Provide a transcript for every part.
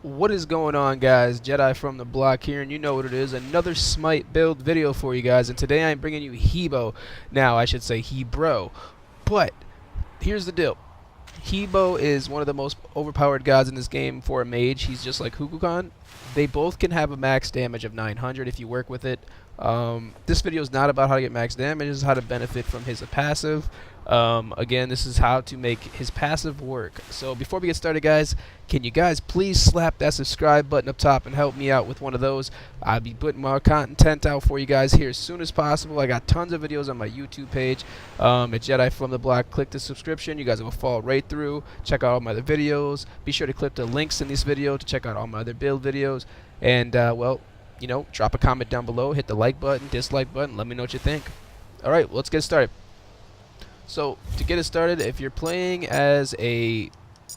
What is going on, guys? Jedi from the block here, and you know what it is, another Smite build video for you guys. And today I'm bringing you HEBO. Now I should say HEBRO, but here's the deal. HEBO is one of the most overpowered gods in this game for a mage. He's just like Hukukan. They both can have a max damage of 900 if you work with it. This video is not about how to get max damage, this is how to benefit from his passive. Again, this is how to make his passive work. So before we get started, guys, can you guys please slap that subscribe button up top and help me out with one of those? I'll be putting more content out for you guys here as soon as possible. I got tons of videos on my YouTube page at Jedi from the block. Click the subscription, you guys will fall right through. Check out all my other videos. Be sure to click the links in this video to check out all my other build videos. And well, you know, drop a comment down below, hit the like button, dislike button, let me know what you think. Alright, well, let's get started. So, to get it started, if you're playing as a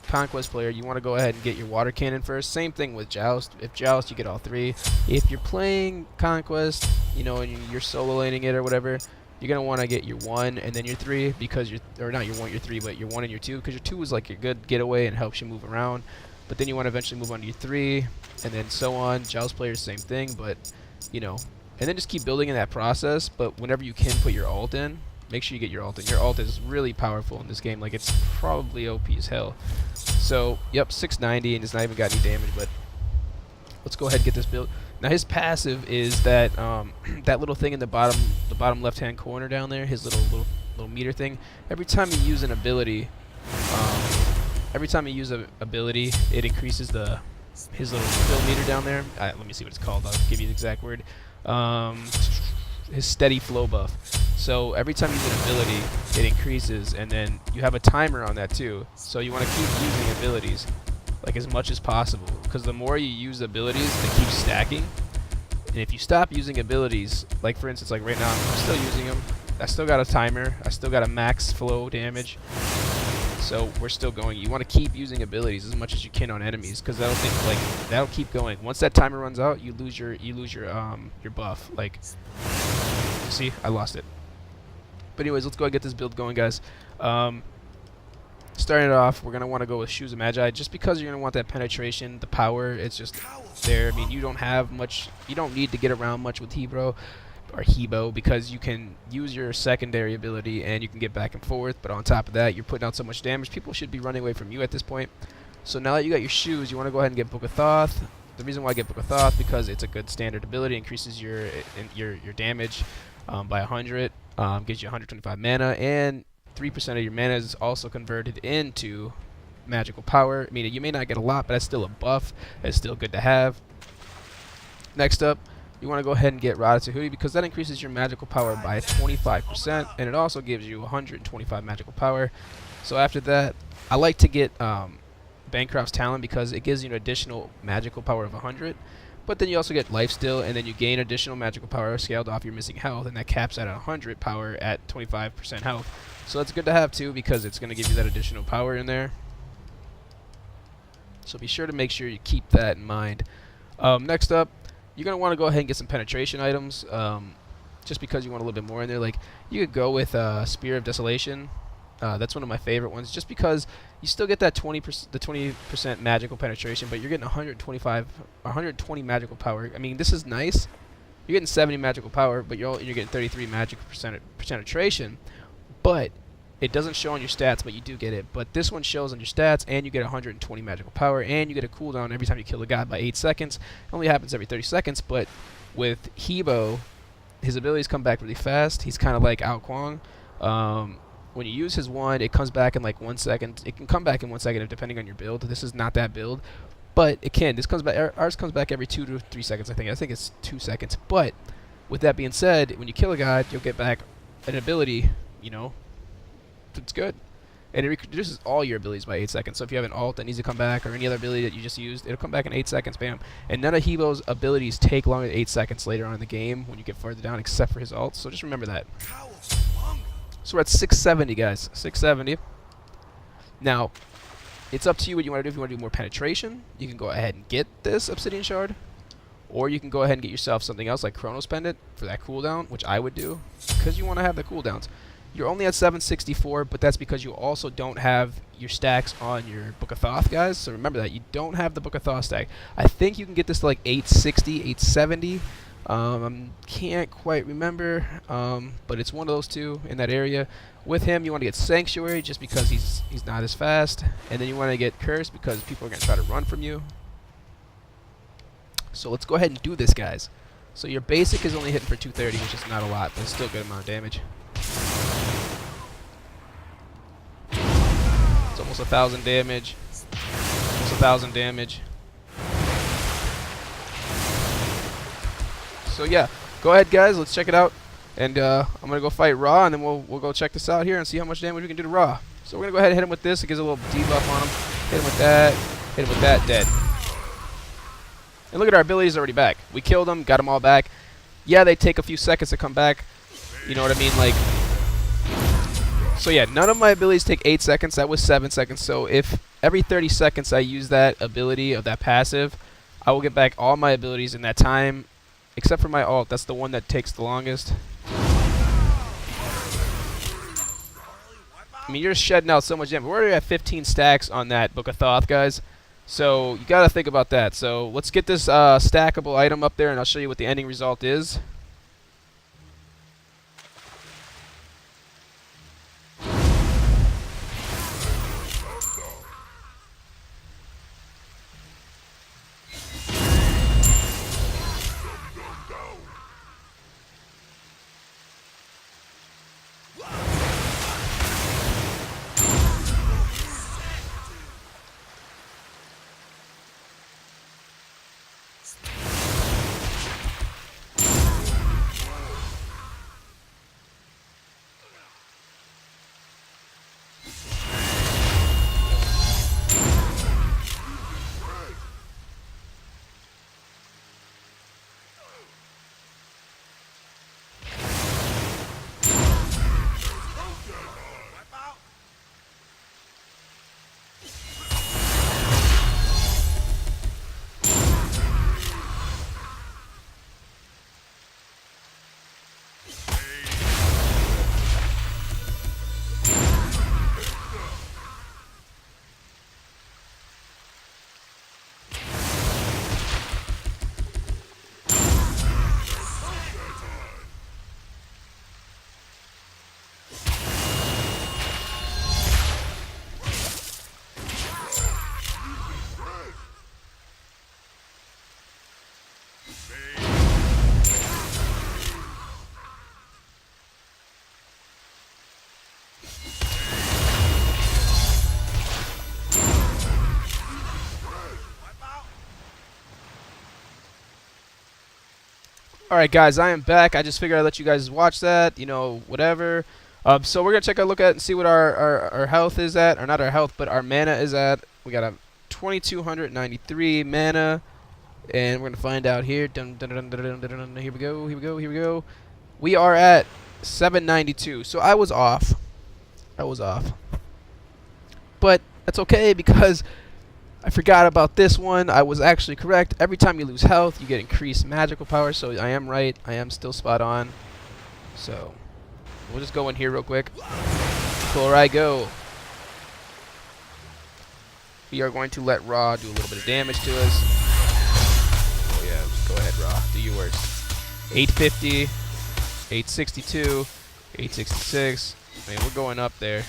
Conquest player, you want to go ahead and get your water cannon first. Same thing with Joust. If Joust, you get all three. If you're playing Conquest, you know, and you're solo laning it or whatever, you're going to want to get your 1 and then your 3 because you're, or not your 1, your 3, but your 1 and your 2, because your 2 is like your good getaway and helps you move around. But then you want to eventually move on to your 3, and then so on. Joust players, same thing, but, you know, and then just keep building in that process. But whenever you can put your ult in, make sure you get your ult in. Your ult is really powerful in this game. Like, it's probably OP as hell. So, yep, 690, and it's not even got any damage, but let's go ahead and get this build. Now, his passive is that that little thing in the bottom left-hand corner down there, his little meter thing. Every time you use an ability, it increases his little skill meter down there. Let me see what it's called. I'll give you the exact word. His steady flow buff. So every time you use an ability, it increases, and then you have a timer on that too. So you want to keep using abilities like as much as possible, because the more you use abilities, they keep stacking. And if you stop using abilities, like for instance, like right now, I'm still using them. I still got a timer. I still got a max flow damage. So we're still going. You want to keep using abilities as much as you can on enemies, because that'll keep going. Once that timer runs out, you lose your buff. Like, see, I lost it. But anyways, let's go ahead and get this build going, guys. Starting it off, we're gonna want to go with Shoes of Magi, just because you're gonna want that penetration, the power. It's just there. I mean, you don't have much. You don't need to get around much with HEBO or HEBO, because you can use your secondary ability and you can get back and forth. But on top of that, you're putting out so much damage. People should be running away from you at this point. So now that you got your shoes, you want to go ahead and get Book of Thoth. The reason why I get Book of Thoth, because it's a good standard ability, increases your damage by 100, gives you 125 mana, and 3% of your mana is also converted into magical power. I mean, you may not get a lot, but that's still a buff. That's still good to have. Next up, you want to go ahead and get Ratatouille, because that increases your magical power by 25%, and it also gives you 125 magical power. So after that, I like to get Bancroft's Talon, because it gives you an additional magical power of 100. But then you also get Lifesteal, and then you gain additional magical power scaled off your missing health, and that caps at 100 power at 25% health. So that's good to have too, because it's going to give you that additional power in there. So be sure to make sure you keep that in mind. Next up, you're going to want to go ahead and get some penetration items, just because you want a little bit more in there. Like, you could go with Spear of Desolation. That's one of my favorite ones, just because you still get that 20% magical penetration, but you're getting 120 magical power. I mean, this is nice. You're getting 70 magical power, but you're getting 33 magical penetration. But it doesn't show on your stats, but you do get it. But this one shows on your stats, and you get 120 magical power, and you get a cooldown every time you kill a guy by 8 seconds. It only happens every 30 seconds, but with HEBO, his abilities come back really fast. He's kind of like Ao Kuang. When you use his 1, it comes back in like 1 second. It can come back in 1 second depending on your build. This is not that build, but it can. This comes back. Ours comes back every 2 to 3 seconds. I think it's 2 seconds. But with that being said, when you kill a guy, you'll get back an ability. You know, it's good, and it reduces all your abilities by 8 seconds. So if you have an ult that needs to come back, or any other ability that you just used, it'll come back in 8 seconds. Bam. And none of HEBO's abilities take longer than 8 seconds later on in the game when you get further down, except for his ult. So just remember that. So we're at 670, guys. 670. Now, it's up to you what you want to do. If you want to do more penetration, you can go ahead and get this Obsidian Shard. Or you can go ahead and get yourself something else like Chronos Pendant for that cooldown, which I would do, because you want to have the cooldowns. You're only at 764, but that's because you also don't have your stacks on your Book of Thoth, guys. So remember that. You don't have the Book of Thoth stack. I think you can get this to like 860, 870. Can't quite remember, but it's one of those two in that area. With him, you want to get Sanctuary just because he's not as fast. And then you want to get Curse because people are going to try to run from you. So let's go ahead and do this, guys. So your basic is only hitting for 230, which is not a lot, but it's still a good amount of damage. It's almost 1,000 damage. Almost 1,000 damage. So yeah, go ahead, guys. Let's check it out. And I'm gonna go fight Ra, and then we'll go check this out here and see how much damage we can do to Ra. So we're gonna go ahead and hit him with this. It gives a little debuff on him. Hit him with that. Hit him with that. Dead. And look at our abilities already back. We killed them, got them all back. Yeah, they take a few seconds to come back. You know what I mean? Like, so yeah, none of my abilities take 8 seconds. That was 7 seconds. So if every 30 seconds I use that ability of that passive, I will get back all my abilities in that time, except for my ult. That's the one that takes the longest. I mean, you're just shedding out so much damage. We're already at 15 stacks on that Book of Thoth, guys. So you gotta think about that. So let's get this stackable item up there, and I'll show you what the ending result is. Alright, guys, I am back. I just figured I'd let you guys watch that, you know, whatever. So we're going to take a look at and see what our health is at. Or not our health, but our mana is at. We got a 2,293 mana. And we're going to find out here. Dun, dun, dun, dun, dun, dun, dun, dun. Here we go, here we go, here we go. We are at 792. So I was off. But that's okay because I forgot about this one. I was actually correct. Every time you lose health, you get increased magical power. So I am right. I am still spot on. So we'll just go in here real quick. Before I go, we are going to let Ra do a little bit of damage to us. Oh yeah, go ahead, Ra. Do your worst. 850, 862, 866. I mean, we're going up there.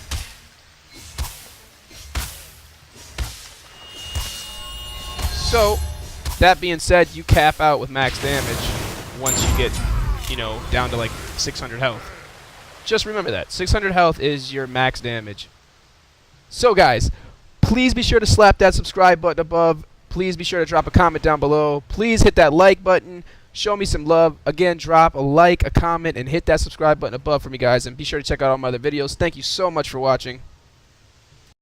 So, that being said, you cap out with max damage once you get, you know, down to like 600 health. Just remember that. 600 health is your max damage. So, guys, please be sure to slap that subscribe button above. Please be sure to drop a comment down below. Please hit that like button. Show me some love. Again, drop a like, a comment, and hit that subscribe button above for me, guys. And be sure to check out all my other videos. Thank you so much for watching.